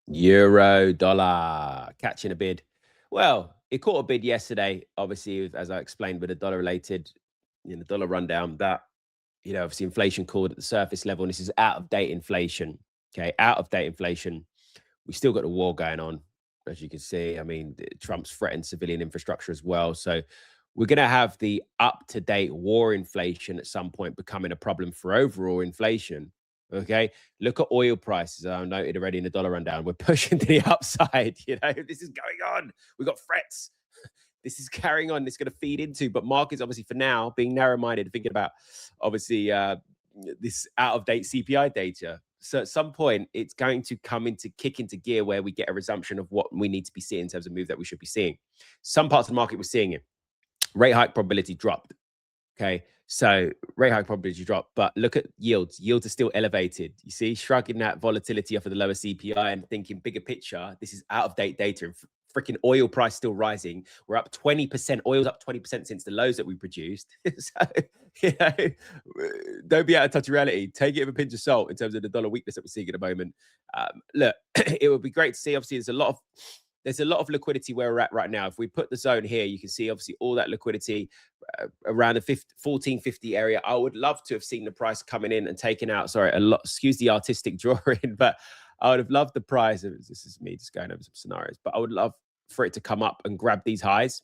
Euro dollar catching a bid. Well, it caught a bid yesterday, obviously, as I explained, with the dollar related, dollar rundown that, obviously inflation called at the surface level, and this is out of date inflation. Okay, out of date inflation. We still got the war going on, as you can see. I mean, Trump's threatened civilian infrastructure as well. So we're going to have the up to date war inflation at some point becoming a problem for overall inflation. Okay. Look at oil prices. I noted already in the dollar rundown. We're pushing to the upside. This is going on. We've got threats. This is carrying on. It's going to feed into, but markets, obviously, for now, being narrow minded, thinking about obviously this out of date CPI data. So at some point, it's going to kick into gear where we get a resumption of what we need to be seeing in terms of move that we should be seeing. Some parts of the market we're seeing it. Rate hike probability dropped. Okay. So rate hike probability dropped, but look at yields. Yields are still elevated. You see, shrugging that volatility off of the lower CPI and thinking bigger picture, this is out of date data. And freaking oil price still rising. We're up 20%. Oil's up 20% since the lows that we produced. So, don't be out of touch of reality. Take it with a pinch of salt in terms of the dollar weakness that we're seeing at the moment. Look, it would be great to see. Obviously, there's a lot of liquidity where we're at right now. If we put the zone here, you can see obviously all that liquidity around the 1450 area. I would love to have seen the price coming in and taking out, excuse the artistic drawing, but I would have loved the price. This is me just going over some scenarios, but I would love for it to come up and grab these highs,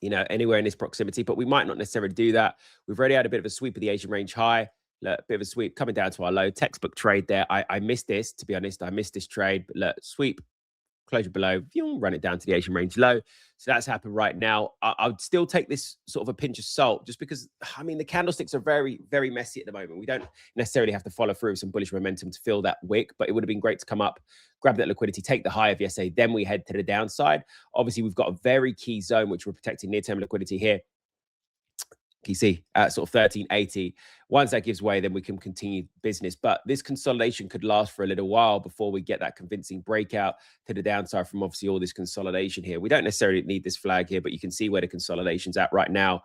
anywhere in this proximity, but we might not necessarily do that. We've already had a bit of a sweep of the Asian range high. Look, a bit of a sweep coming down to our low. Textbook trade there. I missed this, to be honest. I missed this trade, but look, sweep, closure below, run it down to the Asian range low. So that's happened right now. I would still take this sort of a pinch of salt, just because, the candlesticks are very, very messy at the moment. We don't necessarily have to follow through with some bullish momentum to fill that wick, but it would have been great to come up, grab that liquidity, take the high of yesterday, then we head to the downside. Obviously, we've got a very key zone, which we're protecting near-term liquidity here. Can you see at sort of 1380? Once that gives way, then we can continue business. But this consolidation could last for a little while before we get that convincing breakout to the downside from obviously all this consolidation here. We don't necessarily need this flag here, but you can see where the consolidation's at right now,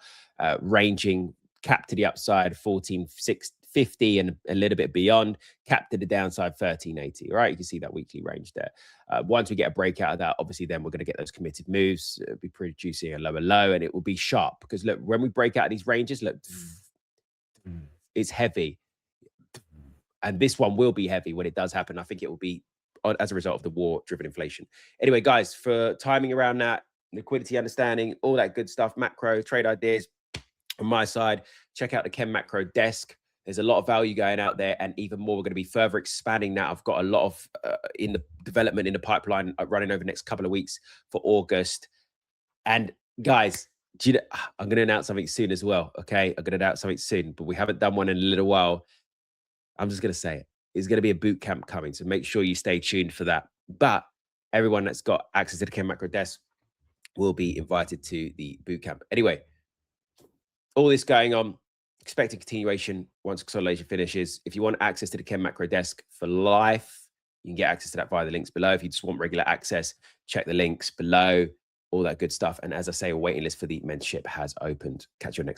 ranging cap to the upside 14,650 and a little bit beyond, cap to the downside 1380. Right, you can see that weekly range there. Once we get a breakout of that, obviously then we're going to get those committed moves, be producing a lower low, and it will be sharp, because look, when we break out of these ranges, look, it's heavy, and this one will be heavy when it does happen. I think it will be as a result of the war-driven inflation. Anyway, guys, for timing around that, liquidity understanding, all that good stuff, macro trade ideas on my side, check out the KenMacro desk. There's a lot of value going out there, and even more, we're going to be further expanding that. I've got a lot of in the development in the pipeline running over the next couple of weeks for August. And guys, I'm going to announce something soon as well. Okay, I'm going to announce something soon, but we haven't done one in a little while. I'm just going to say it. It's going to be a boot camp coming, so make sure you stay tuned for that. But everyone that's got access to the KenMacro desk will be invited to the boot camp. Anyway, all this going on. Expected continuation once consolidation finishes. If you want access to the KenMacro desk for life, you can get access to that via the links below. If you just want regular access, check the links below, all that good stuff. And as I say, a waiting list for the mentorship has opened. Catch you next